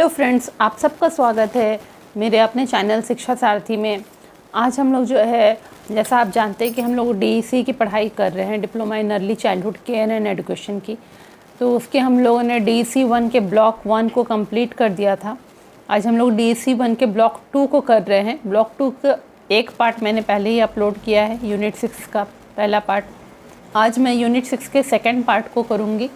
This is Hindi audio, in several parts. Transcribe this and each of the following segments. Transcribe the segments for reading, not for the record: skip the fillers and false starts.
हेलो फ्रेंड्स, आप सबका स्वागत है मेरे अपने चैनल शिक्षा सारथी में। आज हम लोग जो है, जैसा आप जानते हैं कि हम लोग डीईसी की पढ़ाई कर रहे हैं, diploma in early childhood care and education की। तो उसके हम लोगों ने डीईसी 1 के ब्लॉक 1 को कंप्लीट कर दिया था। आज हम लोग डीईसी 1 के ब्लॉक 2 को कर रहे हैं। ब्लॉक 2 का एक पार्ट मैंने पहले ही अपलोड किया है, यूनिट 6 का पहला पार्ट। आज मैं यूनिट 6 के सेकेंड पार्ट को करूँगी।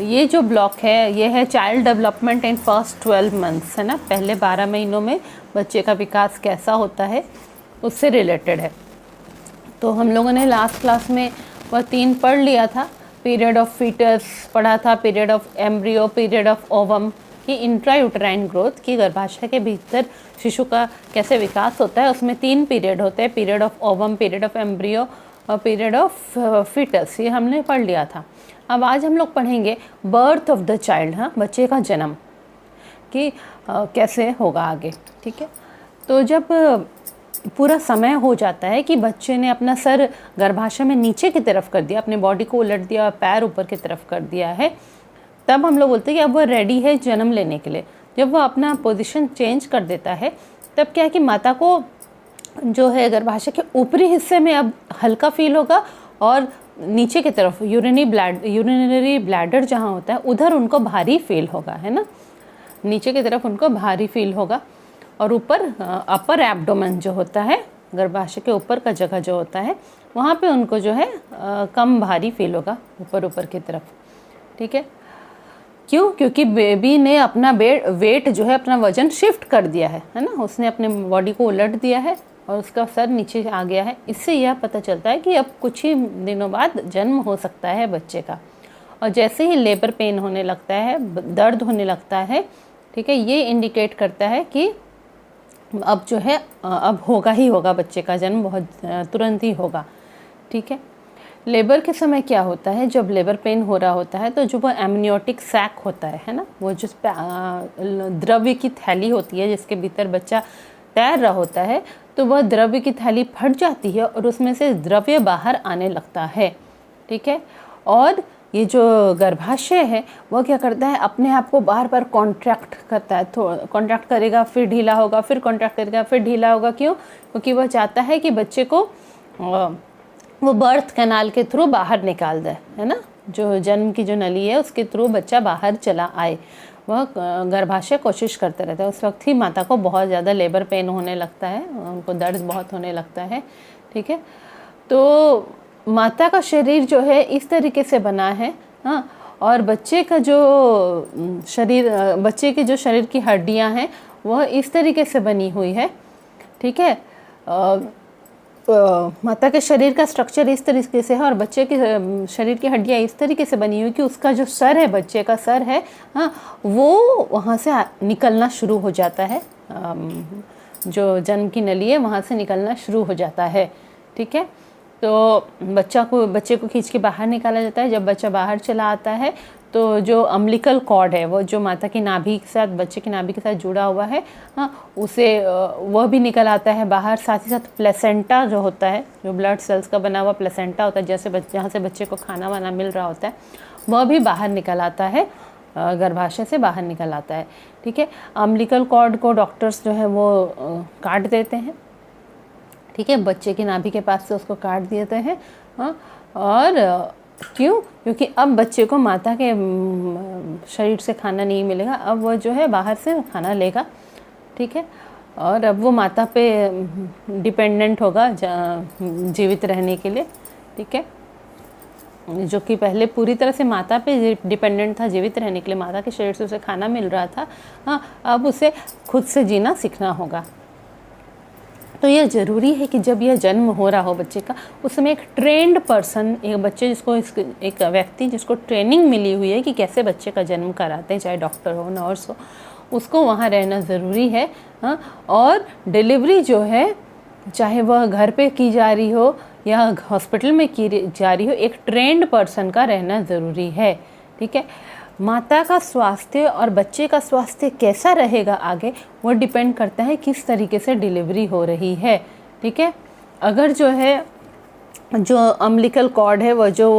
ये जो ब्लॉक है ये है child development in first 12 months, है ना। पहले 12 महीनों में बच्चे का विकास कैसा होता है उससे रिलेटेड है। तो हम लोगों ने लास्ट क्लास में वह 3 पढ़ लिया था। पीरियड ऑफ फीटस पढ़ा था, period of embryo, period of ovum की इंट्रायूटेराइन ग्रोथ की गर्भाशय के भीतर शिशु का कैसे विकास होता है। उसमें 3 पीरियड होते हैं, period of ovum, period of embryo और पीरियड ऑफ फीटस। ये हमने पढ़ लिया था। अब आज हम लोग पढ़ेंगे बर्थ ऑफ द चाइल्ड, हाँ, बच्चे का जन्म कि कैसे होगा आगे, ठीक है। तो जब पूरा समय हो जाता है कि बच्चे ने अपना सर गर्भाशय में नीचे की तरफ कर दिया, अपने बॉडी को उलट दिया, पैर ऊपर की तरफ कर दिया है, तब हम लोग बोलते हैं कि अब वह रेडी है जन्म लेने के लिए। जब वह अपना पोजीशन चेंज कर देता है तब क्या है कि माता को जो है गर्भाशय के ऊपरी हिस्से में अब हल्का फील होगा और नीचे की तरफ यूरिनरी ब्लैडर जहाँ होता है उधर उनको भारी फील होगा, है ना। नीचे की तरफ उनको भारी फील होगा और ऊपर अपर एब्डोमेन जो होता है, गर्भाशय के ऊपर का जगह जो होता है, वहाँ पे उनको जो है कम भारी फील होगा ऊपर की तरफ, ठीक है। क्यों? क्योंकि बेबी ने अपना वेट जो है, अपना वजन शिफ्ट कर दिया है ना। उसने अपने बॉडी को उलट दिया है और उसका सर नीचे आ गया है। इससे यह पता चलता है कि अब कुछ ही दिनों बाद जन्म हो सकता है बच्चे का। और जैसे ही लेबर पेन होने लगता है, दर्द होने लगता है, ठीक है, ये इंडिकेट करता है कि अब जो है अब होगा ही होगा बच्चे का जन्म, बहुत तुरंत ही होगा, ठीक है। लेबर के समय क्या होता है, जब लेबर पेन हो रहा होता है तो जो वो एमनियोटिक सैक होता है ना, वो जिस द्रव्य की थैली होती है जिसके भीतर बच्चा तैर रहा होता है, तो वह द्रव्य की थैली फट जाती है और उसमें से द्रव्य बाहर आने लगता है, ठीक है। और ये जो गर्भाशय है वह क्या करता है, अपने आप को बार बार कॉन्ट्रैक्ट करता है। कॉन्ट्रैक्ट करेगा, फिर ढीला होगा, फिर कॉन्ट्रैक्ट करेगा, फिर ढीला होगा। क्यों? क्योंकि वह चाहता है कि बच्चे को वो बर्थ कैनाल के थ्रू बाहर निकाल दे, है ना। जो जन्म की जो नली है उसके थ्रू बच्चा बाहर चला आए, वह गर्भाशय कोशिश करते रहता है। उस वक्त ही माता को बहुत ज़्यादा लेबर पेन होने लगता है, उनको दर्द बहुत होने लगता है, ठीक है। तो माता का शरीर जो है इस तरीके से बना है, हाँ। और बच्चे का जो शरीर, बच्चे के जो शरीर की हड्डियाँ हैं वह इस तरीके से बनी हुई है, ठीक है। माता के शरीर का स्ट्रक्चर इस तरीके से है और बच्चे के शरीर की हड्डियाँ इस तरीके से बनी हुई कि उसका जो सर है, बच्चे का सर है, हाँ, वो वहाँ से निकलना शुरू हो जाता है। जो जन्म की नली है वहाँ से निकलना शुरू हो जाता है, ठीक है। तो बच्चे को खींच के बाहर निकाला जाता है। जब बच्चा बाहर चला आता है तो जो अम्बिलिकल कॉर्ड है, वो जो माता की नाभि के साथ, बच्चे की नाभि के साथ जुड़ा हुआ है, हाँ, उसे वह भी निकल आता है बाहर। साथ ही साथ प्लेसेंटा जो होता है, जो ब्लड सेल्स का बना हुआ प्लेसेंटा होता है, जहाँ से बच्चे को खाना वाना मिल रहा होता है, वह भी बाहर निकल आता है, गर्भाशय से बाहर निकल आता है, ठीक है। अम्बिलिकल कॉर्ड को डॉक्टर्स जो है वो काट देते हैं, ठीक है, बच्चे की नाभि के पास से उसको काट देते हैं, हाँ। और क्यों? क्योंकि अब बच्चे को माता के शरीर से खाना नहीं मिलेगा, अब वो जो है बाहर से खाना लेगा, ठीक है। और अब वो माता पे डिपेंडेंट होगा जीवित रहने के लिए, ठीक है। जो कि पहले पूरी तरह से माता पे डिपेंडेंट था जीवित रहने के लिए, माता के शरीर से उसे खाना मिल रहा था, हाँ, अब उसे खुद से जीना सीखना होगा। तो यह ज़रूरी है कि जब यह जन्म हो रहा हो बच्चे का, उस समय एक ट्रेंड पर्सन, एक व्यक्ति जिसको ट्रेनिंग मिली हुई है कि कैसे बच्चे का जन्म कराते हैं, चाहे डॉक्टर हो, नर्स हो, उसको वहाँ रहना ज़रूरी है, हाँ। और डिलीवरी जो है, चाहे वह घर पे की जा रही हो या हॉस्पिटल में की जा रही हो, एक ट्रेंड पर्सन का रहना ज़रूरी है, ठीक है। माता का स्वास्थ्य और बच्चे का स्वास्थ्य कैसा रहेगा आगे, वो डिपेंड करता है किस तरीके से डिलीवरी हो रही है, ठीक है। अगर जो है जो अम्बिलिकल कॉर्ड है, वो जो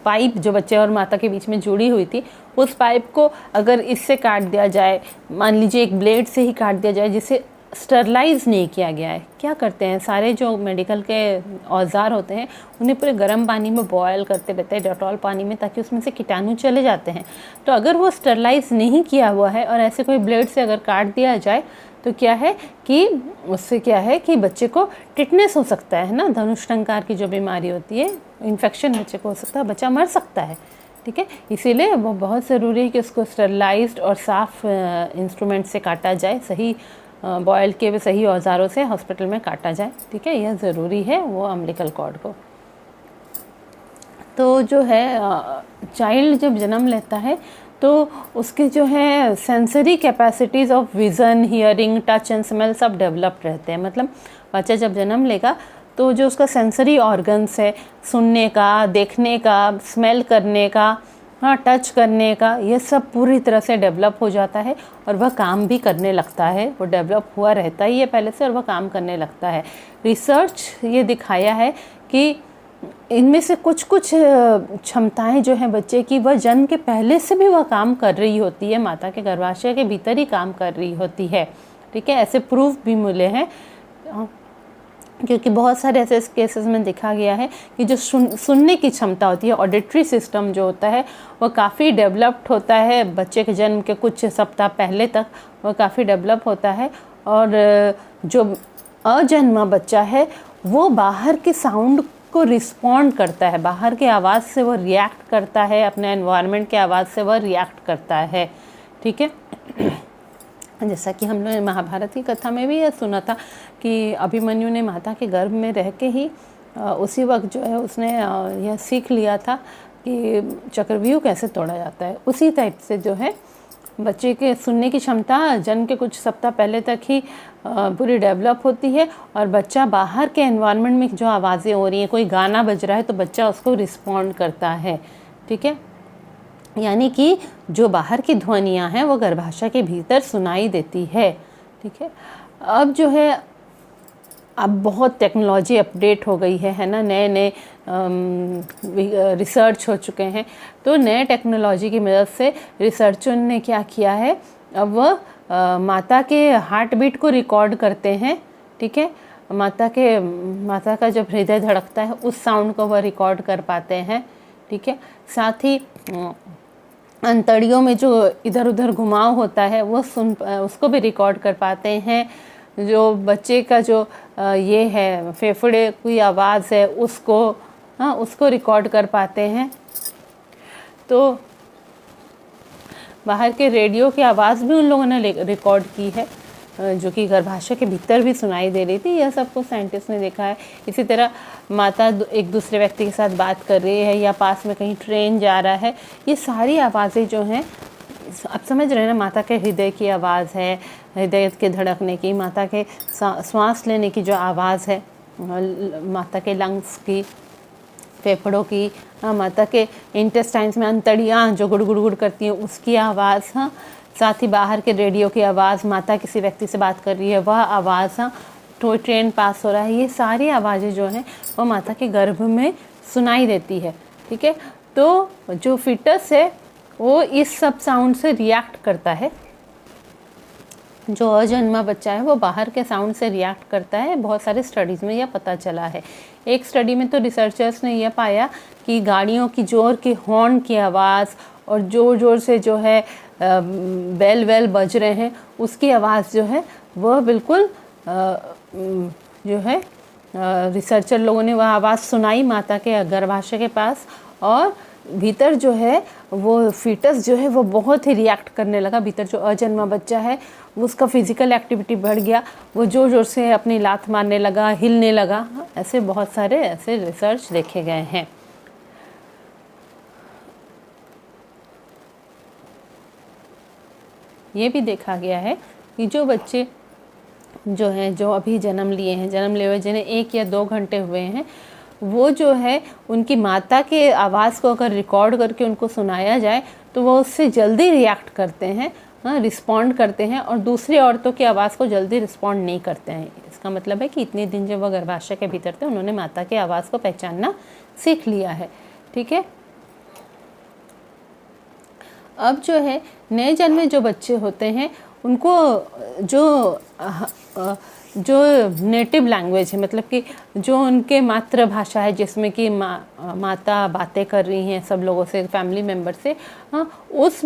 पाइप जो बच्चे और माता के बीच में जुड़ी हुई थी, उस पाइप को अगर इससे काट दिया जाए, मान लीजिए एक ब्लेड से ही काट दिया जाए जिसे स्टरलाइज नहीं किया गया है, क्या करते हैं सारे जो मेडिकल के औजार होते हैं उन्हें पूरे गर्म पानी में बॉयल करते रहते हैं, डेटॉल पानी में, ताकि उसमें से कीटाणु चले जाते हैं। तो अगर वो स्टरलाइज नहीं किया हुआ है और ऐसे कोई ब्लेड से अगर काट दिया जाए तो क्या है कि उससे क्या है कि बच्चे को टिटनेस हो सकता है ना, धनुष टंकार की जो बीमारी होती है, इन्फेक्शन बच्चे को हो सकता है, बच्चा मर सकता है। ठीक है, इसीलिए वो बहुत ज़रूरी है कि उसको स्टरलाइज्ड और साफ़ इंस्ट्रूमेंट से काटा जाए, सही बॉयल किए हुए सही औजारों से हॉस्पिटल में काटा जाए। ठीक है, यह ज़रूरी है वो अम्बिलिकल कॉर्ड को। तो जो है चाइल्ड जब जन्म लेता है तो उसके जो है sensory capacities of vision, hearing, touch and smell सब डेवलप्ड रहते हैं। मतलब बच्चा जब जन्म लेगा तो जो उसका सेंसरी ऑर्गन्स है, सुनने का, देखने का, स्मेल करने का, हाँ, टच करने का, ये सब पूरी तरह से डेवलप हो जाता है और वह काम भी करने लगता है। वो डेवलप हुआ रहता ही है पहले से और वह काम करने लगता है। रिसर्च ये दिखाया है कि इनमें से कुछ क्षमताएं जो हैं बच्चे की, वह जन्म के पहले से भी वह काम कर रही होती है, माता के गर्भाशय के भीतर ही काम कर रही होती है। ठीक है, ऐसे प्रूफ भी मिले हैं, क्योंकि बहुत सारे ऐसे केसेस में देखा गया है कि जो सुनने की क्षमता होती है, ऑडिटरी सिस्टम जो होता है, वह काफ़ी डेवलप्ड होता है बच्चे के जन्म के कुछ सप्ताह पहले तक, वह काफ़ी डेवलप होता है। और जो अजन्मा बच्चा है वो बाहर के साउंड को रिस्पॉन्ड करता है, बाहर के आवाज़ से वो रिएक्ट करता है, अपने एनवायरनमेंट के आवाज़ से वह रिएक्ट करता है। ठीक है, जैसा कि हम लोग महाभारत की कथा में भी यह सुना था कि अभिमन्यु ने माता के गर्भ में रह के ही उसी वक्त जो है उसने यह सीख लिया था कि चक्रव्यूह कैसे तोड़ा जाता है। उसी टाइप से जो है बच्चे के सुनने की क्षमता जन्म के कुछ सप्ताह पहले तक ही पूरी डेवलप होती है और बच्चा बाहर के एनवायरनमेंट में जो आवाज़ें हो रही हैं, कोई गाना बज रहा है तो बच्चा उसको रिस्पॉन्ड करता है। ठीक है, यानी कि जो बाहर की ध्वनियाँ हैं वो गर्भाशय के भीतर सुनाई देती है। ठीक है, अब जो है अब बहुत टेक्नोलॉजी अपडेट हो गई है ना, नए नए रिसर्च हो चुके हैं। तो नए टेक्नोलॉजी की मदद से रिसर्चर ने क्या किया है, अब वह माता के हार्ट बीट को रिकॉर्ड करते हैं। ठीक है, माता का जब हृदय धड़कता है उस साउंड को वह रिकॉर्ड कर पाते हैं। ठीक है, साथ ही अंतड़ियों में जो इधर उधर घुमाव होता है वो उसको भी रिकॉर्ड कर पाते हैं। जो बच्चे का जो ये है फेफड़े की आवाज़ है उसको रिकॉर्ड कर पाते हैं। तो बाहर के रेडियो की आवाज़ भी उन लोगों ने रिकॉर्ड की है, जो कि गर्भाशय के भीतर भी सुनाई दे रही थी। यह सब कुछ साइंटिस्ट ने देखा है। इसी तरह माता एक दूसरे व्यक्ति के साथ बात कर रही है या पास में कहीं ट्रेन जा रहा है, ये सारी आवाज़ें जो हैं, आप समझ रहे हैं ना, माता के हृदय की आवाज़ है, हृदय के धड़कने की, माता के सांस लेने की जो आवाज़ है, माता के लंग्स की, फेफड़ों की, माता के इंटेस्टाइन्स में अंतड़ियाँ जो गुड़ गुड़ गुड़ करती हैं उसकी आवाज़, हाँ, साथ ही बाहर के रेडियो की आवाज़, माता किसी व्यक्ति से बात कर रही है वह आवाज़, हाँ, ट्रेन पास हो रहा है, ये सारी आवाज़ें जो हैं वो माता के गर्भ में सुनाई देती है। ठीक है, तो जो फीटस है वो इस सब साउंड से रिएक्ट करता है। जो अजन्मा बच्चा है वो बाहर के साउंड से रिएक्ट करता है। बहुत सारे स्टडीज़ में यह पता चला है। एक स्टडी में तो रिसर्चर्स ने यह पाया कि गाड़ियों की जोर के हॉर्न की आवाज़ और ज़ोर ज़ोर से जो है बेल वेल बज रहे हैं उसकी आवाज़ जो है वह बिल्कुल जो है रिसर्चर लोगों ने वह आवाज़ सुनाई माता के गर्भाशय के पास, और भीतर जो है वो फीटस जो है वो बहुत ही रिएक्ट करने लगा। भीतर जो अजन्मा बच्चा है वो उसका फिज़िकल एक्टिविटी बढ़ गया, वो ज़ोर ज़ोर से अपनी लात मारने लगा, हिलने लगा। ऐसे बहुत सारे ऐसे रिसर्च देखे गए हैं। ये भी देखा गया है कि जो बच्चे जो हैं जो अभी जन्म लिए हैं, जन्म लिए हुए जिन्हें 1 या 2 घंटे हुए हैं, वो जो है उनकी माता के आवाज़ को अगर रिकॉर्ड करके उनको सुनाया जाए तो वो उससे जल्दी रिएक्ट करते हैं, रिस्पॉन्ड करते हैं, और दूसरी औरतों की आवाज़ को जल्दी रिस्पॉन्ड नहीं करते हैं। इसका मतलब है कि इतने दिन जब वह गर्भाशय के भीतर थे उन्होंने माता की आवाज़ को पहचानना सीख लिया है। ठीक है, अब जो है नए जन्मे जो बच्चे होते हैं उनको जो नेटिव लैंग्वेज है, मतलब कि जो उनके मातृभाषा है, जिसमें कि माता बातें कर रही हैं सब लोगों से, फैमिली मेम्बर से, हाँ, उस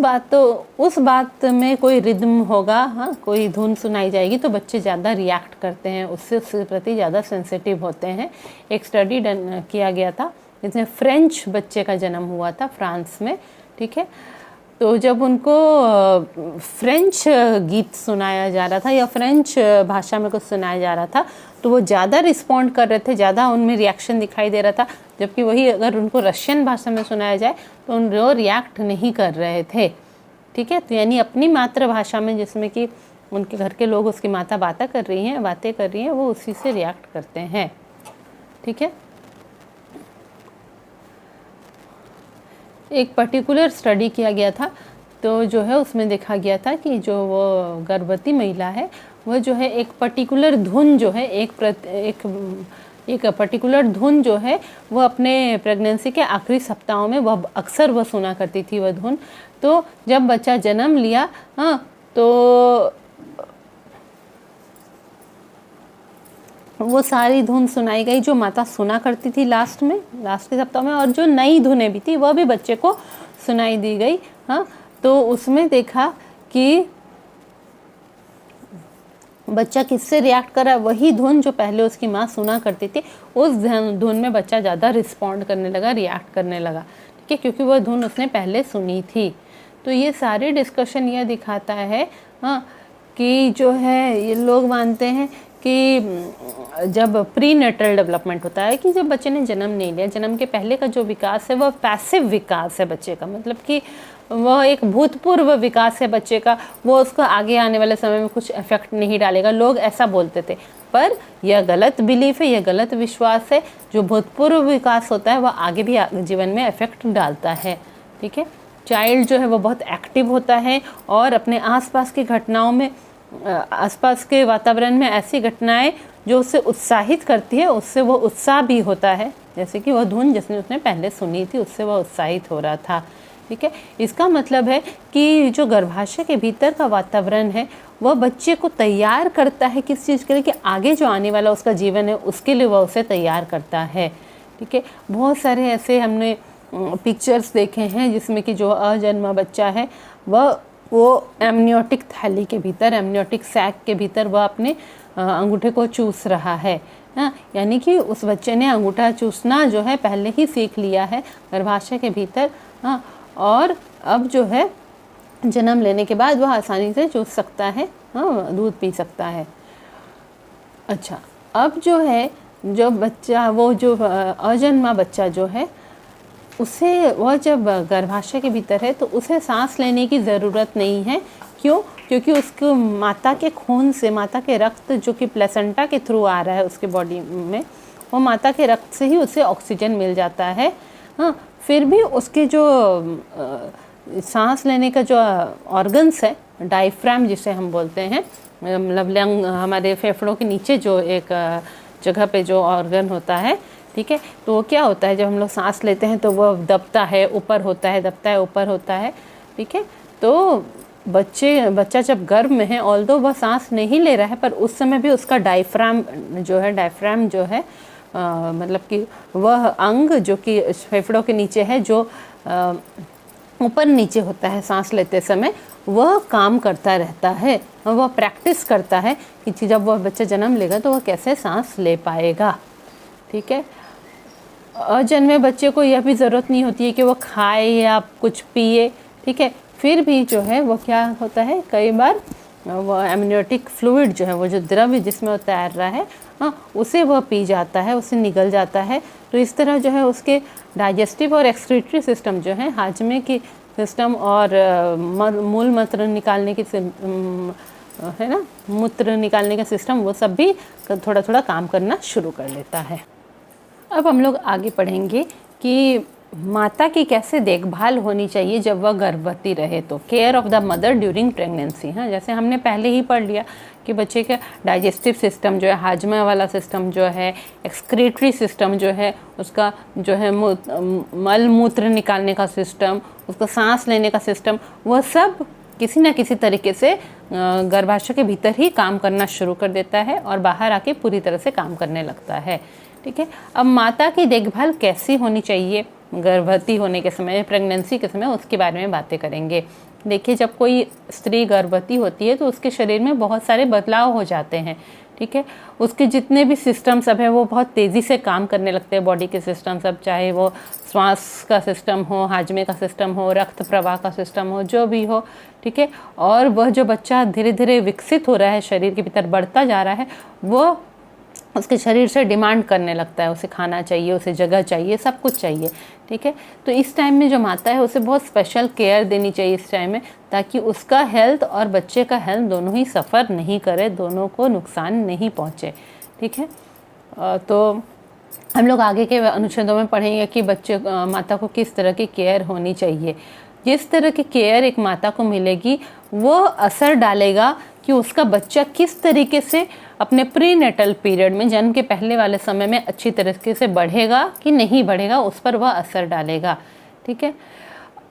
बात में कोई रिदम होगा, हाँ, कोई धुन सुनाई जाएगी तो बच्चे ज़्यादा रिएक्ट करते हैं, उसके प्रति ज़्यादा सेंसिटिव होते हैं। एक स्टडी किया गया था जिसमें फ्रेंच बच्चे का जन्म हुआ था फ्रांस में। ठीक है, तो जब उनको फ्रेंच गीत सुनाया जा रहा था या फ्रेंच भाषा में कुछ सुनाया जा रहा था तो वो ज़्यादा रिस्पॉन्ड कर रहे थे, ज़्यादा उनमें रिएक्शन दिखाई दे रहा था, जबकि वही अगर उनको रशियन भाषा में सुनाया जाए तो वो रिएक्ट नहीं कर रहे थे। ठीक है, तो यानी अपनी मातृभाषा में जिसमें कि उनके घर के लोग, उसकी माता बातें कर रही हैं, वो उसी से रिएक्ट करते हैं। ठीक है, एक पर्टिकुलर स्टडी किया गया था तो जो है उसमें देखा गया था कि जो वो गर्भवती महिला है वह जो है एक पर्टिकुलर धुन जो है एक पर्टिकुलर धुन जो है वो अपने प्रेगनेंसी के आखिरी सप्ताहों में वह अक्सर वह सुना करती थी वह धुन। तो जब बच्चा जन्म लिया, हाँ, तो वो सारी धुन सुनाई गई जो माता सुना करती थी लास्ट के सप्ताह में, और जो नई धुनें भी थी वह भी बच्चे को सुनाई दी गई। हाँ, तो उसमें देखा कि बच्चा किससे रिएक्ट कर रहा है, वही धुन जो पहले उसकी माँ सुना करती थी उस धुन में बच्चा ज़्यादा रिस्पॉन्ड करने लगा, रिएक्ट करने लगा। ठीक है, क्योंकि वह धुन उसने पहले सुनी थी। तो ये सारी डिस्कशन यह दिखाता है, हाँ, कि जो है ये लोग मानते हैं कि जब प्री नेटल डेवलपमेंट होता है, कि जब बच्चे ने जन्म नहीं लिया, जन्म के पहले का जो विकास है वह पैसिव विकास है बच्चे का, मतलब कि वह एक भूतपूर्व विकास है बच्चे का, वो उसको आगे आने वाले समय में कुछ इफेक्ट नहीं डालेगा। लोग ऐसा बोलते थे, पर यह गलत बिलीफ है, यह गलत विश्वास है। जो भूतपूर्व विकास होता है वह आगे भी जीवन में इफेक्ट डालता है। ठीक है, चाइल्ड जो है वो बहुत एक्टिव होता है और अपने आसपास की घटनाओं में, आसपास के वातावरण में ऐसी घटनाएं जो उसे उत्साहित करती है, उससे वो उत्साह भी होता है। जैसे कि वह धुन जिसने उसने पहले सुनी थी उससे वह उत्साहित हो रहा था। ठीक है, इसका मतलब है कि जो गर्भाशय के भीतर का वातावरण है वह बच्चे को तैयार करता है किस चीज़ के लिए, कि आगे जो आने वाला उसका जीवन है उसके लिए वह उसे तैयार करता है। ठीक है, बहुत सारे ऐसे हमने पिक्चर्स देखे हैं जिसमें कि जो अजन्मा बच्चा है वो एमनियोटिक थैली के भीतर, एमनियोटिक सैक के भीतर वह अपने अंगूठे को चूस रहा है। हाँ, यानी कि उस बच्चे ने अंगूठा चूसना जो है पहले ही सीख लिया है गर्भाशय के भीतर। हाँ, और अब जो है जन्म लेने के बाद वह आसानी से चूस सकता है, हाँ, दूध पी सकता है। अच्छा, अब जो है जो बच्चा, वो जो अजन्मा बच्चा जो है उसे, वह जब गर्भाशय के भीतर है तो उसे सांस लेने की ज़रूरत नहीं है। क्यों? क्योंकि उसको माता के खून से, माता के रक्त जो कि प्लेसेंटा के थ्रू आ रहा है उसके बॉडी में, वो माता के रक्त से ही उसे ऑक्सीजन मिल जाता है। हाँ, फिर भी उसके जो सांस लेने का जो ऑर्गन्स है, डायफ्राम जिसे हम बोलते हैं, मतलब लंग, हमारे फेफड़ों के नीचे जो एक जगह पे जो ऑर्गन होता है, ठीक है, तो वो क्या होता है, जब हम लोग सांस लेते हैं तो वह दबता है, ऊपर होता है, दबता है, ऊपर होता है। ठीक है, तो बच्चा जब गर्भ में है, ऑल्दो वह सांस नहीं ले रहा है, पर उस समय भी उसका डायफ्राम जो है मतलब कि वह अंग जो कि फेफड़ों के नीचे है, जो ऊपर नीचे होता है सांस लेते समय, वह काम करता रहता है। वह प्रैक्टिस करता है कि जब वह बच्चा जन्म लेगा तो वह कैसे सांस ले पाएगा। ठीक है, अजन्मे बच्चे को यह भी ज़रूरत नहीं होती है कि वो खाए या कुछ पिए। ठीक है, फिर भी जो है वो क्या होता है, कई बार वो एमनियोटिक फ्लूइड जो है, वो जो द्रव्य जिसमें वो तैर रहा है, हाँ, उसे वह पी जाता है, उसे निगल जाता है। तो इस तरह जो है उसके डाइजेस्टिव और एक्सक्रीटरी सिस्टम जो है, हाजमे की सिस्टम और मूल मूत्र निकालने की है ना, मूत्र निकालने का सिस्टम, वो सब भी थोड़ा थोड़ा काम करना शुरू कर लेता है। अब हम लोग आगे पढ़ेंगे कि माता की कैसे देखभाल होनी चाहिए जब वह गर्भवती रहे, तो care of the mother during pregnancy. हाँ, जैसे हमने पहले ही पढ़ लिया कि बच्चे का डाइजेस्टिव सिस्टम जो है, हाजमा वाला सिस्टम जो है, एक्सक्रीटरी सिस्टम जो है, उसका जो है मल मूत्र निकालने का सिस्टम, उसका सांस लेने का सिस्टम, वह सब किसी न किसी तरीके से गर्भाशय के भीतर ही काम करना शुरू कर देता है और बाहर आके पूरी तरह से काम करने लगता है। ठीक है, अब माता की देखभाल कैसी होनी चाहिए गर्भवती होने के समय, प्रेगनेंसी के समय, उसके बारे में बातें करेंगे। देखिए, जब कोई स्त्री गर्भवती होती है तो उसके शरीर में बहुत सारे बदलाव हो जाते हैं। ठीक है, उसके जितने भी सिस्टम सब है वो बहुत तेज़ी से काम करने लगते हैं, बॉडी के सिस्टम सब, चाहे वो श्वास का सिस्टम हो, हाजमे का सिस्टम हो, रक्त प्रवाह का सिस्टम हो, जो भी हो। ठीक है, और वह जो बच्चा धीरे धीरे विकसित हो रहा है, शरीर के भीतर बढ़ता जा रहा है, वो उसके शरीर से डिमांड करने लगता है, उसे खाना चाहिए, उसे जगह चाहिए, सब कुछ चाहिए। ठीक है, तो इस टाइम में जो माता है उसे बहुत स्पेशल केयर देनी चाहिए इस टाइम में, ताकि उसका हेल्थ और बच्चे का हेल्थ दोनों ही सफ़र नहीं करे, दोनों को नुकसान नहीं पहुँचे। ठीक है, तो हम लोग आगे के अनुच्छेदों में पढ़ेंगे कि बच्चे माता को किस तरह की केयर होनी चाहिए। जिस तरह की केयर एक माता को मिलेगी वो असर डालेगा कि उसका बच्चा किस तरीके से अपने प्रीनेटल पीरियड में, जन्म के पहले वाले समय में, अच्छी तरीके से बढ़ेगा कि नहीं बढ़ेगा, उस पर वह असर डालेगा। ठीक है,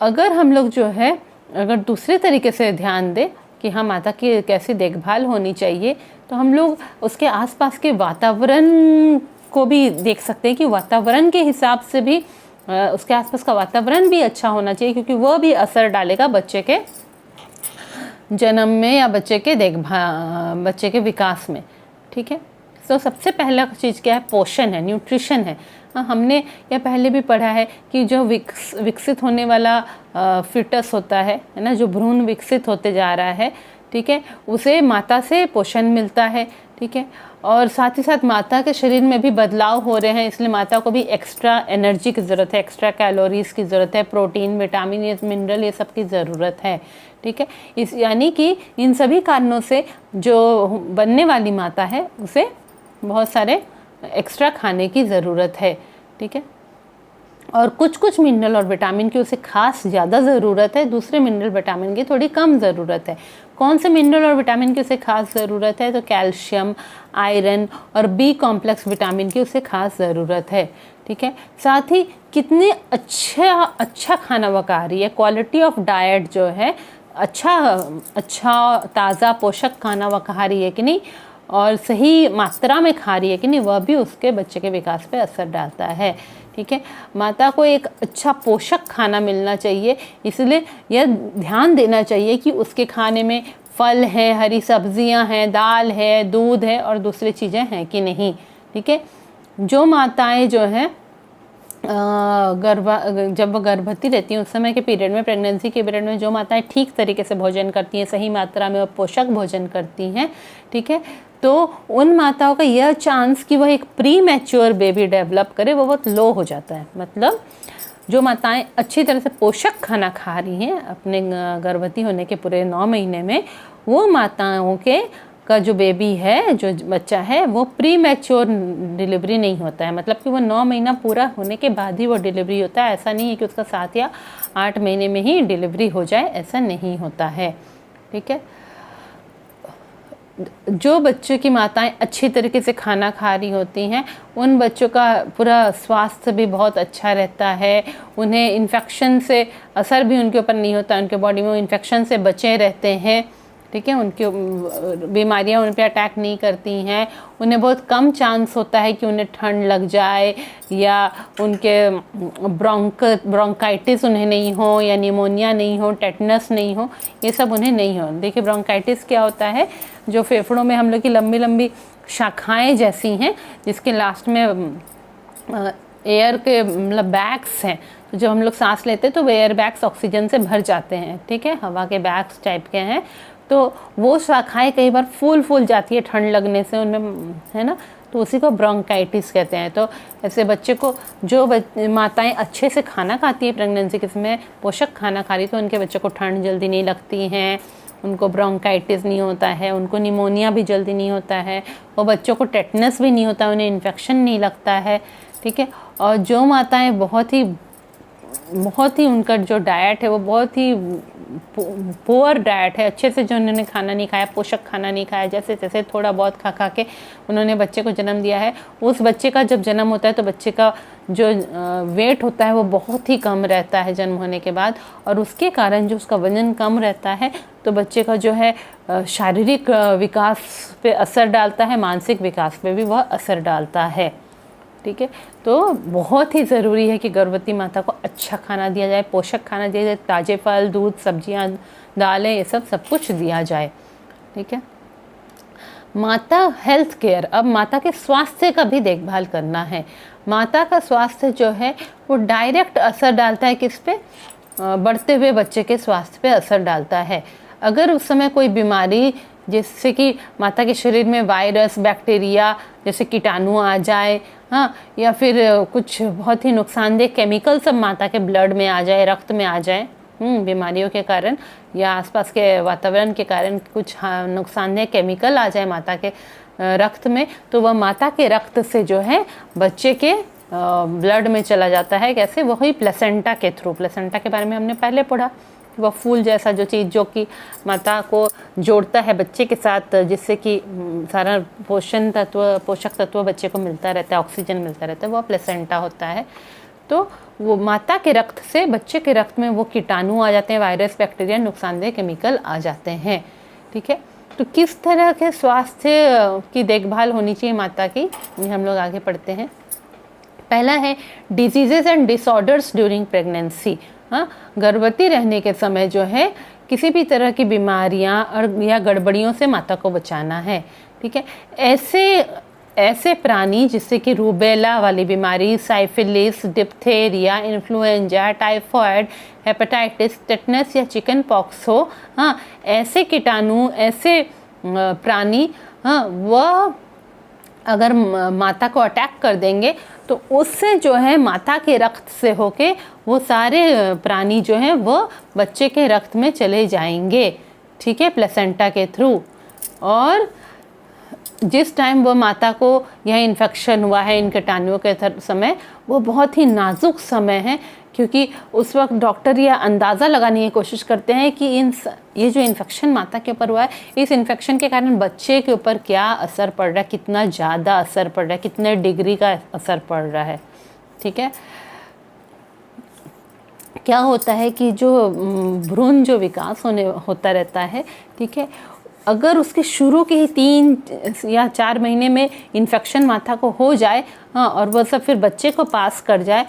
अगर हम लोग जो है, अगर दूसरे तरीके से ध्यान दें कि हाँ माता की कैसी देखभाल होनी चाहिए, तो हम लोग उसके आसपास के वातावरण को भी देख सकते हैं कि वातावरण के हिसाब से भी उसके आसपास का वातावरण भी अच्छा होना चाहिए, क्योंकि वह भी असर डालेगा बच्चे के जन्म में या बच्चे के विकास में। ठीक है, तो सबसे पहला चीज़ क्या है, पोषण है, न्यूट्रिशन है। हमने यह पहले भी पढ़ा है कि जो विकसित होने वाला फिटस होता है ना, जो भ्रूण विकसित होते जा रहा है, ठीक है, उसे माता से पोषण मिलता है। ठीक है, और साथ ही साथ माता के शरीर में भी बदलाव हो रहे हैं, इसलिए माता को भी एक्स्ट्रा एनर्जी की ज़रूरत है, एक्स्ट्रा कैलोरीज़ की ज़रूरत है, प्रोटीन, विटामिन, ये मिनरल, ये सब की ज़रूरत है। ठीक है, इस यानी कि इन सभी कारणों से जो बनने वाली माता है उसे बहुत सारे एक्स्ट्रा खाने की ज़रूरत है। ठीक है, और कुछ कुछ मिनरल और विटामिन की उसे खास ज़्यादा ज़रूरत है, दूसरे मिनरल विटामिन की थोड़ी कम ज़रूरत है। कौन से मिनरल और विटामिन की उसे खास ज़रूरत है, तो कैल्शियम, आयरन और बी कॉम्प्लेक्स विटामिन की उसे खास ज़रूरत है। ठीक है, साथ ही कितने अच्छा खाना वो खा रही है, क्वालिटी ऑफ डाइट जो है, अच्छा ताज़ा पोषक खाना वो खा रही है कि नहीं, और सही मात्रा में खा रही है कि नहीं, वह भी उसके बच्चे के विकास पे असर डालता है। ठीक है, माता को एक अच्छा पोषक खाना मिलना चाहिए, इसलिए यह ध्यान देना चाहिए कि उसके खाने में फल हैं, हरी सब्जियां हैं, दाल है, दूध है और दूसरी चीज़ें हैं कि नहीं। ठीक है, जो माताएं जो हैं जब वो गर्भवती रहती हैं उस समय के पीरियड में, प्रेगनेंसी के पीरियड में, जो माताएं ठीक तरीके से भोजन करती हैं, सही मात्रा में और पोषक भोजन करती हैं, ठीक है, तो उन माताओं का यह चांस कि वह एक प्री मैच्योर बेबी डेवलप करे वो बहुत लो हो जाता है। मतलब जो माताएं अच्छी तरह से पोषक खाना खा रही हैं अपने गर्भवती होने के पूरे 9 महीने में, वो माताओं का जो बेबी है, जो बच्चा है, वो प्री मैच्योर डिलीवरी नहीं होता है। मतलब कि वो 9 महीना पूरा होने के बाद ही वो डिलीवरी होता है। ऐसा नहीं है कि उसका 7 या 8 महीने में ही डिलीवरी हो जाए, ऐसा नहीं होता है। ठीक है, जो बच्चों की माताएं अच्छी तरीके से खाना खा रही होती हैं उन बच्चों का पूरा स्वास्थ्य भी बहुत अच्छा रहता है, उन्हें इन्फेक्शन से असर भी उनके ऊपर नहीं होता, उनके बॉडी में इन्फेक्शन से बचे रहते हैं। ठीक है, उनकी बीमारियां उन पर अटैक नहीं करती हैं, उन्हें बहुत कम चांस होता है कि उन्हें ठंड लग जाए या उनके ब्रोंकाइटिस उन्हें नहीं हो, या निमोनिया नहीं हो, टेटनस नहीं हो, ये सब उन्हें नहीं हो। देखिए, ब्रोंकाइटिस क्या होता है, जो फेफड़ों में हम लोग की लंबी लंबी शाखाएं जैसी हैं, जिसके लास्ट में एयर के मतलब बैग्स हैं, तो जब हम लोग सांस लेते हैं तो वो एयर बैग्स ऑक्सीजन से भर जाते हैं। ठीक है, हवा के बैग्स टाइप के हैं, तो वो शाखाएं कई बार फूल जाती है ठंड लगने से उनमें, है ना, तो उसी को ब्रोंकाइटिस कहते हैं। तो ऐसे बच्चे को, जो माताएं अच्छे से खाना खाती है प्रेगनेंसी के समय, पोषक खाना खा रही, तो उनके बच्चे को ठंड जल्दी नहीं लगती हैं, उनको ब्रोंकाइटिस नहीं होता है, उनको निमोनिया भी जल्दी नहीं होता है, वो बच्चों को टेटनस भी नहीं होता, उन्हें इन्फेक्शन नहीं लगता है। ठीक है, और जो माताएं बहुत ही बहुत ही उनका जो डाइट है वो बहुत ही पुअर डाइट है, अच्छे से जो उन्होंने खाना नहीं खाया, पोषक खाना नहीं खाया, जैसे तैसे थोड़ा बहुत खा खा के उन्होंने बच्चे को जन्म दिया है। उस बच्चे का जब जन्म होता है तो बच्चे का जो वेट होता है वो बहुत ही कम रहता है जन्म होने के बाद, और उसके कारण जो उसका वजन कम रहता है तो बच्चे का जो है शारीरिक विकास पे असर डालता है, मानसिक विकास पे भी वह असर डालता है। ठीक है, तो बहुत ही ज़रूरी है कि गर्भवती माता को अच्छा खाना दिया जाए, पोषक खाना दिया जाए, ताज़े फल, दूध, सब्जियां, दालें, ये सब कुछ दिया जाए। ठीक है, माता हेल्थ केयर, अब माता के स्वास्थ्य का भी देखभाल करना है। माता का स्वास्थ्य जो है वो डायरेक्ट असर डालता है किस पे, बढ़ते हुए बच्चे के स्वास्थ्य पे असर डालता है। अगर उस समय कोई बीमारी, जिससे कि माता के शरीर में वायरस, बैक्टीरिया जैसे कीटाणु आ जाए, हाँ, या फिर कुछ बहुत ही नुकसानदेह केमिकल सब माता के ब्लड में आ जाए, रक्त में आ जाए, बीमारियों के कारण या आसपास के वातावरण के कारण कुछ नुकसानदेह केमिकल आ जाए माता के रक्त में, तो वह माता के रक्त से जो है बच्चे के ब्लड में चला जाता है। कैसे? वही प्लेसेंटा के थ्रू। प्लेसेंटा के बारे में हमने पहले पढ़ा, वह फूल जैसा जो चीज़ जो कि माता को जोड़ता है बच्चे के साथ, जिससे कि सारा पोषक तत्व बच्चे को मिलता रहता है, ऑक्सीजन मिलता रहता है, वह प्लेसेंटा होता है। तो वो माता के रक्त से बच्चे के रक्त में वो कीटाणु आ जाते हैं, वायरस, बैक्टीरिया, नुकसानदेह केमिकल आ जाते हैं। ठीक है, तो किस तरह के स्वास्थ्य की देखभाल होनी चाहिए माता की, ये हम लोग आगे पढ़ते हैं। पहला है diseases and disorders during pregnancy. हाँ, गर्भवती रहने के समय जो है किसी भी तरह की बीमारियां और या गड़बड़ियों से माता को बचाना है। ठीक है, ऐसे प्राणी जिससे कि रूबेला वाली बीमारी, syphilis, diphtheria, influenza, typhoid, hepatitis, tetanus या चिकन पॉक्स हो, हाँ, ऐसे कीटाणु, ऐसे प्राणी, हाँ, वह अगर माता को अटैक कर देंगे तो उससे जो है माता के रक्त से होके वो सारे प्राणी जो हैं वो बच्चे के रक्त में चले जाएंगे। ठीक है, प्लेसेंटा के थ्रू। और जिस टाइम वो माता को यह इन्फेक्शन हुआ है इन कीटाणुओं के समय, वो बहुत ही नाजुक समय है, क्योंकि उस वक्त डॉक्टर यह अंदाज़ा लगाने की कोशिश करते हैं कि ये जो इन्फेक्शन माता के ऊपर हुआ है, इस इन्फेक्शन के कारण बच्चे के ऊपर क्या असर पड़ रहा है, कितना ज़्यादा असर पड़ रहा है, कितने डिग्री का असर पड़ रहा है। ठीक है, क्या होता है कि जो भ्रूण जो विकास होता रहता है, ठीक है, अगर उसके शुरू के ही 3 या 4 महीने में इन्फेक्शन माता को हो जाए, हाँ, और वह सब फिर बच्चे को पास कर जाए,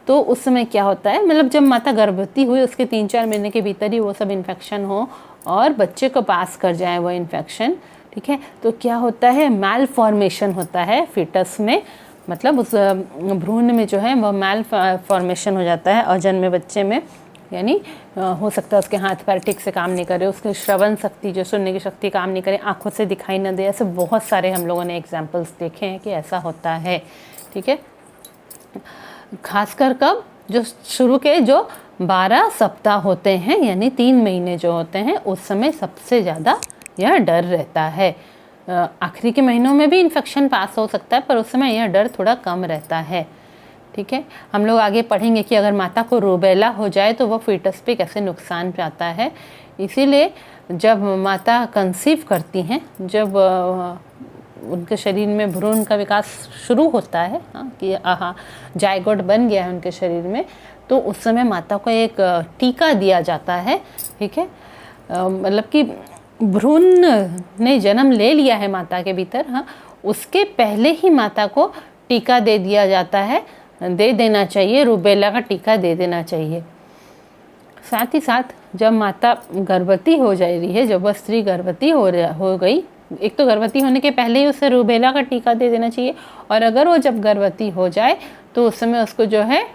तो उस समय क्या होता है, मतलब जब माता गर्भवती हुई उसके 3-4 महीने के भीतर ही वो सब इन्फेक्शन हो और बच्चे को पास कर जाए वो इन्फेक्शन, ठीक है, तो क्या होता है, मैल फॉर्मेशन होता है फीटस में, मतलब उस भ्रूण में जो है वो मैल फॉर्मेशन हो जाता है अजन्मे बच्चे में। यानी हो सकता है उसके हाथ पैर ठीक से काम नहीं करे, उसकी श्रवण शक्ति, जो सुनने की शक्ति काम नहीं करे, आंखों से दिखाई न दे, ऐसे बहुत सारे हम लोगों ने एग्जाम्पल्स देखे हैं कि ऐसा होता है। ठीक है, खासकर कब, जो शुरू के जो 12 सप्ताह होते हैं, यानी 3 महीने जो होते हैं, उस समय सबसे ज़्यादा यह डर रहता है। आखिरी के महीनों में भी इन्फेक्शन पास हो सकता है, पर उस समय यह डर थोड़ा कम रहता है। ठीक है, हम लोग आगे पढ़ेंगे कि अगर माता को रूबेला हो जाए तो वो फीटस पे कैसे नुकसान पाता है। इसीलिए जब माता कंसीव करती हैं, जब उनके शरीर में भ्रूण का विकास शुरू होता है, हाँ, कि जायगोट बन गया है उनके शरीर में, तो उस समय माता को एक टीका दिया जाता है। ठीक है, मतलब कि भ्रूण ने जन्म ले लिया है माता के भीतर, हाँ, उसके पहले ही माता को टीका दे दिया जाता है, दे देना चाहिए, रूबेला का टीका दे देना चाहिए। साथ ही साथ जब माता गर्भवती हो जा रही है, जब वह स्त्री गर्भवती हो गई, एक तो गर्भवती होने के पहले ही उसे रूबेला का टीका दे देना चाहिए, और अगर वो जब गर्भवती हो जाए तो उस समय उसको जो है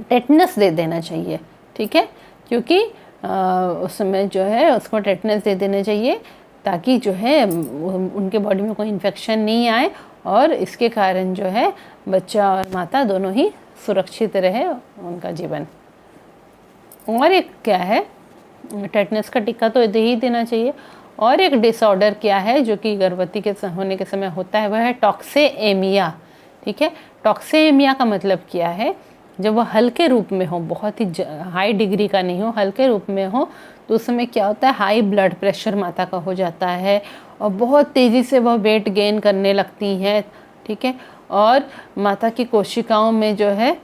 टेटनस दे देना चाहिए। ठीक है, क्योंकि उस समय जो है उसको टेटनस दे देना चाहिए ताकि जो है उनके बॉडी में कोई इन्फेक्शन नहीं आए, और इसके कारण जो है बच्चा और माता दोनों ही सुरक्षित रहे उनका जीवन। और एक क्या है, टेटनस का टीका तो दे ही देना चाहिए। और एक डिसऑर्डर क्या है जो कि गर्भवती के होने के समय होता है, वह है टॉक्सेएमिया। ठीक है, टॉक्सेएमिया का मतलब क्या है जब वह हल्के रूप में हो, बहुत ही हाई डिग्री का नहीं हो, हल्के रूप में हो, तो उस समय क्या होता है, हाई ब्लड प्रेशर माता का हो जाता है और बहुत तेज़ी से वह वेट गेन करने लगती हैं, ठीक है। और माता की कोशिकाओं में जो है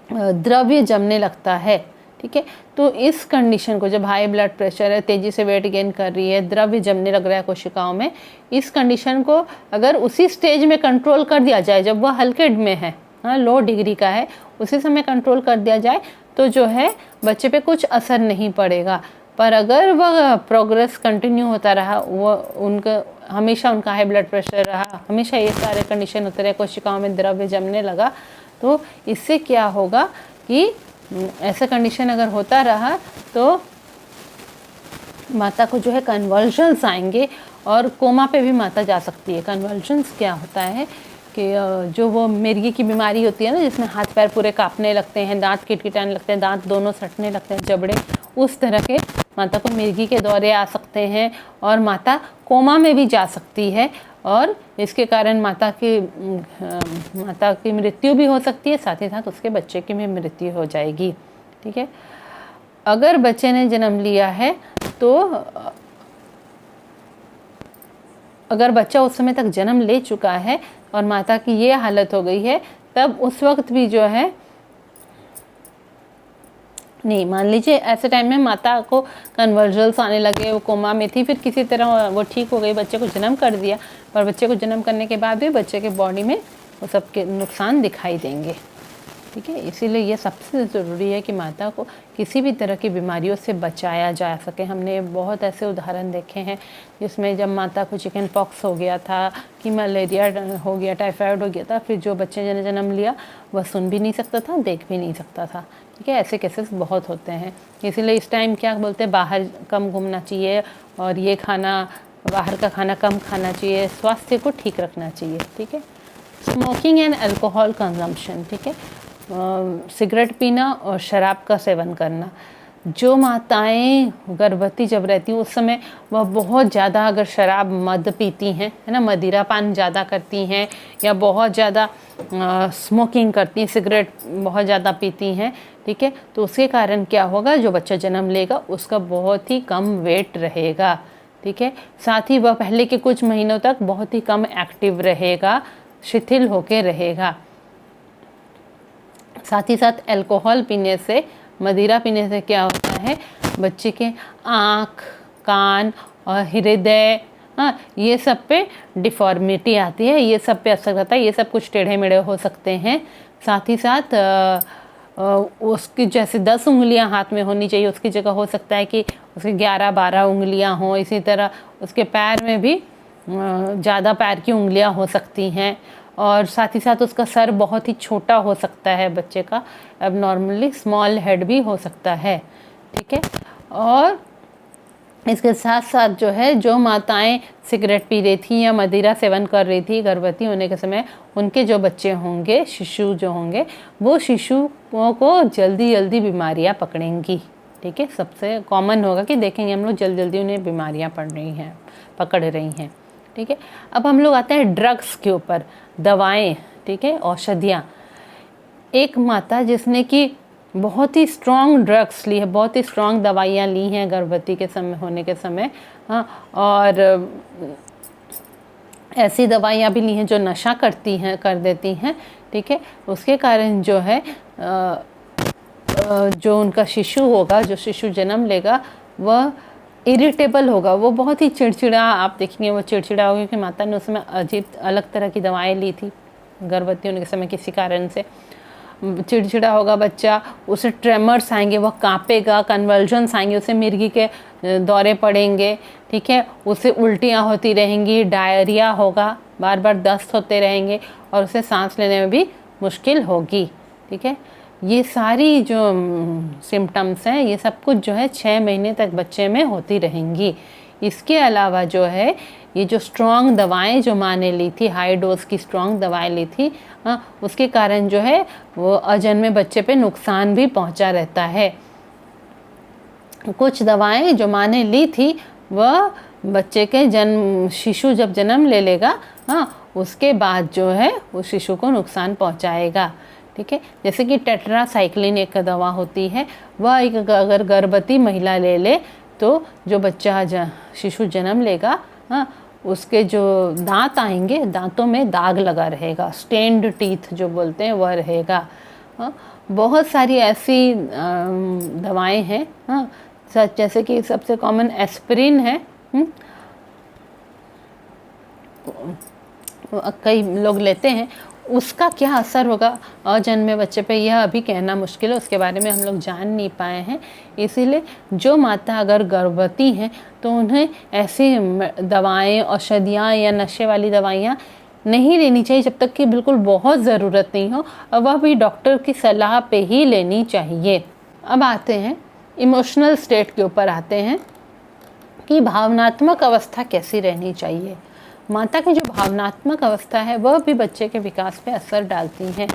द्रव्य जमने लगता है, ठीक है। तो इस कंडीशन को, जब हाई ब्लड प्रेशर है, तेज़ी से वेट गेन कर रही है, द्रव्य जमने लग रहा है कोशिकाओं में, इस कंडीशन को अगर उसी स्टेज में कंट्रोल कर दिया जाए, जब वह हल्के में है, हाँ, लो डिग्री का है, उसी समय कंट्रोल कर दिया जाए तो जो है बच्चे पे कुछ असर नहीं पड़ेगा। पर अगर वह प्रोग्रेस कंटिन्यू होता रहा, वो उनका हमेशा उनका हाई ब्लड प्रेशर रहा, हमेशा ये सारे कंडीशन होते रहे, कोशिकाओं में द्रव्य जमने लगा, तो इससे क्या होगा कि ऐसा कंडीशन अगर होता रहा तो माता को जो है कन्वर्जन्स आएंगे और कोमा पे भी माता जा सकती है। कन्वर्जन्स क्या होता है कि जो वो मिर्गी की बीमारी होती है ना, जिसमें हाथ पैर पूरे कांपने लगते हैं, दांत किटकिटाने लगते हैं, दांत दोनों सटने लगते हैं, जबड़े, उस तरह के माता को मिर्गी के दौरे आ सकते हैं और माता कोमा में भी जा सकती है और इसके कारण माता की मृत्यु भी हो सकती है, साथ ही साथ उसके बच्चे की भी मृत्यु हो जाएगी, ठीक है। अगर बच्चे ने जन्म लिया है तो अगर बच्चा उस समय तक जन्म ले चुका है और माता की ये हालत हो गई है, तब उस वक्त भी जो है नहीं, मान लीजिए ऐसे टाइम में माता को कन्वर्जल्स आने लगे, वो कोमा में थी, फिर किसी तरह वो ठीक हो गई, बच्चे को जन्म कर दिया, पर बच्चे को जन्म करने के बाद भी बच्चे के बॉडी में वो सब के नुकसान दिखाई देंगे, ठीक है। इसीलिए ये सबसे ज़रूरी है कि माता को किसी भी तरह की बीमारियों से बचाया जा सके। हमने बहुत ऐसे उदाहरण देखे हैं जिसमें जब माता को चिकन पॉक्स हो गया था, कि मलेरिया हो गया, टाइफाइड हो गया था, फिर जो बच्चे ने जन्म लिया वह सुन भी नहीं सकता था, देख भी नहीं सकता था, ठीक है। ऐसे केसेस बहुत होते हैं। इसीलिए इस टाइम क्या बोलते हैं, बाहर कम घूमना चाहिए और ये खाना, बाहर का खाना कम खाना चाहिए, स्वास्थ्य को ठीक रखना चाहिए, ठीक है। स्मोकिंग एंड अल्कोहल कंजम्पशन, ठीक है, सिगरेट पीना और शराब का सेवन करना। जो माताएं गर्भवती जब रहती हैं उस समय वह बहुत ज़्यादा अगर शराब मद पीती हैं, है ना, मदिरा पान ज़्यादा करती हैं या बहुत ज़्यादा स्मोकिंग करती हैं, सिगरेट बहुत ज़्यादा पीती हैं, ठीक है, तो उसके कारण क्या होगा, जो बच्चा जन्म लेगा उसका बहुत ही कम वेट रहेगा, ठीक है। साथ ही वह पहले के कुछ महीनों तक बहुत ही कम एक्टिव रहेगा, शिथिल होकर रहेगा। साथ ही साथ अल्कोहल पीने से, मदिरा पीने से क्या होता है, बच्चे के आँख, कान और हृदय, हाँ, ये सब पे डिफॉर्मिटी आती है, ये सब पे असर करता है, ये सब कुछ टेढ़े मेढ़े हो सकते हैं। साथ ही साथ उसकी जैसे 10 उंगलियां हाथ में होनी चाहिए, उसकी जगह हो सकता है कि उसकी 11-12 उंगलियां हों। इसी तरह उसके पैर में भी ज़्यादा पैर की उंगलियां हो सकती हैं और साथ ही साथ उसका सर बहुत ही छोटा हो सकता है बच्चे का, अब नॉर्मली स्मॉल हेड भी हो सकता है, ठीक है। और इसके साथ साथ जो है, जो माताएं सिगरेट पी रही थी या मदिरा सेवन कर रही थी गर्भवती होने के समय, उनके जो बच्चे होंगे, शिशु जो होंगे, वो शिशुओं को जल्दी जल्दी बीमारियां पकड़ेंगी, ठीक है। सबसे कॉमन होगा कि देखेंगे हम लोग जल्दी जल्दी उन्हें बीमारियां पकड़ रही हैं, ठीक है। अब हम लोग आते हैं ड्रग्स के ऊपर, दवाएं, ठीक है, औषधियाँ। एक माता जिसने कि बहुत ही स्ट्रॉन्ग ड्रग्स ली है, बहुत ही स्ट्रॉन्ग दवाइयाँ ली हैं गर्भवती के समय होने के समय, हाँ, और ऐसी दवाइयाँ भी ली हैं जो नशा कर देती हैं, ठीक है, उसके कारण जो है जो उनका शिशु होगा, जो शिशु जन्म लेगा, वह इरिटेबल होगा, वो बहुत ही चिड़चिड़ा, आप देखेंगे वो चिड़चिड़ा होगा, क्योंकि माता ने उसमें अजीब अलग तरह की दवाएं ली थी गर्भवती होने के समय, किसी कारण से चिड़चिड़ा होगा बच्चा, उसे ट्रेमर्स आएंगे, वह कांपेगा, कन्वल्जन्स आएंगे, उसे मिर्गी के दौरे पड़ेंगे, ठीक है, उसे उल्टियाँ होती रहेंगी, डायरिया होगा, बार बार दस्त होते रहेंगे और उसे सांस लेने में भी मुश्किल होगी, ठीक है। ये सारी जो सिम्टम्स हैं, ये सब कुछ जो है 6 महीने तक बच्चे में होती रहेंगी। इसके अलावा जो है, ये जो स्ट्रॉन्ग दवाएं जो माँ ने ली थी, हाई डोज की स्ट्रॉन्ग दवाएं ली थी, हाँ, उसके कारण जो है वो अजन्मे बच्चे पे नुकसान भी पहुंचा रहता है। कुछ दवाएं जो माँ ने ली थी वह बच्चे के शिशु जब जन्म ले लेगा, हाँ, उसके बाद जो है वो शिशु को नुकसान पहुंचाएगा, ठीक है। जैसे कि टेट्रासाइक्लिन एक दवा होती है, वह एक अगर गर्भवती महिला ले ले तो जो बच्चा शिशु जन्म लेगा, हाँ, उसके जो दांत आएंगे, दांतों में दाग लगा रहेगा, स्टेन्ड टीथ जो बोलते हैं वह रहेगा। हाँ, बहुत सारी ऐसी दवाएं हैं, हाँ, जैसे कि सबसे कॉमन एस्पिरिन है, कई लोग लेते हैं। उसका क्या असर होगा अजन्मे बच्चे पे, यह अभी कहना मुश्किल है, उसके बारे में हम लोग जान नहीं पाए हैं। इसीलिए जो माता अगर गर्भवती हैं तो उन्हें ऐसी दवाएं, औषधियाँ या नशे वाली दवाइयाँ नहीं लेनी चाहिए जब तक कि बिल्कुल बहुत ज़रूरत नहीं हो, और वह भी डॉक्टर की सलाह पे ही लेनी चाहिए। अब आते हैं इमोशनल स्टेट के ऊपर आते हैं कि भावनात्मक अवस्था कैसी रहनी चाहिए। माता की जो भावनात्मक अवस्था है वह भी बच्चे के विकास पे असर डालती हैं,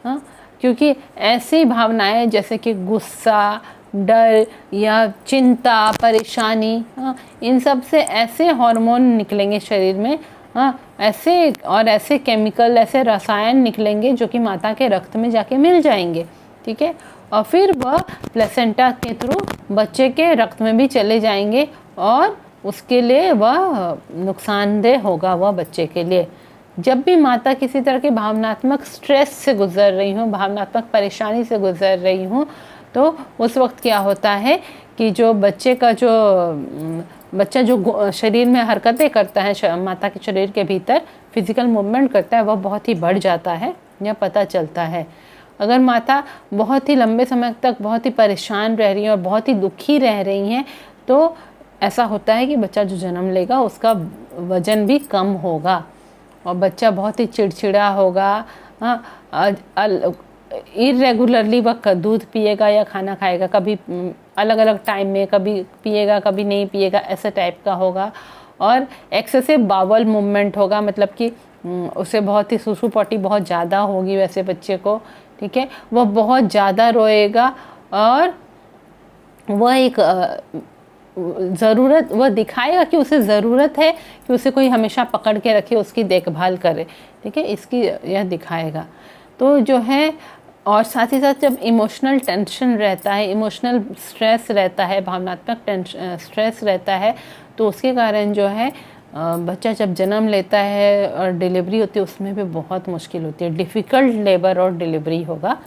हाँ, क्योंकि ऐसी भावनाएं जैसे कि गुस्सा, डर या चिंता, परेशानी, हाँ, इन सब से ऐसे हार्मोन निकलेंगे शरीर में, हाँ, ऐसे केमिकल, ऐसे रसायन निकलेंगे जो कि माता के रक्त में जाके मिल जाएंगे, ठीक है, और फिर वह प्लेसेंटा के थ्रू बच्चे के रक्त में भी चले जाएंगे और उसके लिए वह नुकसानदेह होगा वह बच्चे के लिए। जब भी माता किसी तरह के भावनात्मक स्ट्रेस से गुजर रही हूँ, भावनात्मक परेशानी से गुजर रही हूँ, तो उस वक्त क्या होता है कि जो बच्चा जो शरीर में हरकतें करता है, माता के शरीर के भीतर फिजिकल मूवमेंट करता है, वह बहुत ही बढ़ जाता है, यह पता चलता है। अगर माता बहुत ही लंबे समय तक बहुत ही परेशान रह रही है और बहुत ही दुखी रह रही हैं, तो ऐसा होता है कि बच्चा जो जन्म लेगा उसका वजन भी कम होगा और बच्चा बहुत ही चिड़चिड़ा होगा, इरेगुलरली वह दूध पिएगा या खाना खाएगा, कभी अलग अलग टाइम में, कभी पिएगा कभी नहीं पिएगा, ऐसे टाइप का होगा। और एक्सेसिव बावल मूवमेंट होगा, मतलब कि उसे बहुत ही सुसु पॉटी बहुत ज़्यादा होगी वैसे बच्चे को, ठीक है, वह बहुत ज़्यादा रोएगा और वह एक ज़रूरत, वह दिखाएगा कि उसे ज़रूरत है कि उसे कोई हमेशा पकड़ के रखे, उसकी देखभाल करे, ठीक है, इसकी यह दिखाएगा। तो जो है, और साथ ही साथ जब इमोशनल टेंशन रहता है, इमोशनल स्ट्रेस रहता है, भावनात्मक स्ट्रेस रहता है, तो उसके कारण जो है बच्चा जब जन्म लेता है और डिलीवरी होती है उसमें भी बहुत मुश्किल होती है, डिफ़िकल्ट लेबर और डिलीवरी होगा,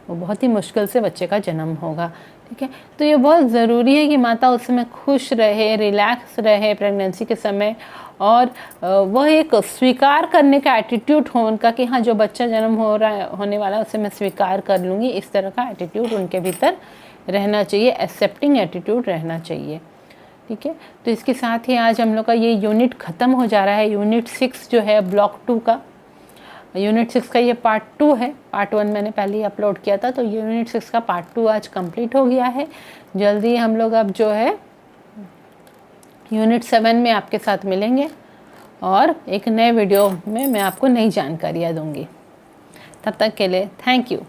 वो बहुत ही मुश्किल से बच्चे का जन्म होगा, ठीक है। तो ये बहुत ज़रूरी है कि माता उस समय खुश रहे, रिलैक्स रहे प्रेगनेंसी के समय, और वह एक स्वीकार करने का एटीट्यूड हो उनका कि हाँ, जो बच्चा जन्म होने वाला है उसे मैं स्वीकार कर लूँगी, इस तरह का एटीट्यूड उनके भीतर रहना चाहिए, एक्सेप्टिंग एटीट्यूड रहना चाहिए, ठीक है। तो इसके साथ ही आज हम लोग का ये यूनिट ख़त्म हो जा रहा है। यूनिट 6 जो है ब्लॉक 2 का, यूनिट 6 का ये पार्ट 2 है, पार्ट 1 मैंने पहले ही अपलोड किया था, तो यूनिट 6 का पार्ट 2 आज कंप्लीट हो गया है। जल्दी हम लोग अब जो है यूनिट 7 में आपके साथ मिलेंगे और एक नए वीडियो में मैं आपको नई जानकारियाँ दूंगी। तब तक के लिए थैंक यू।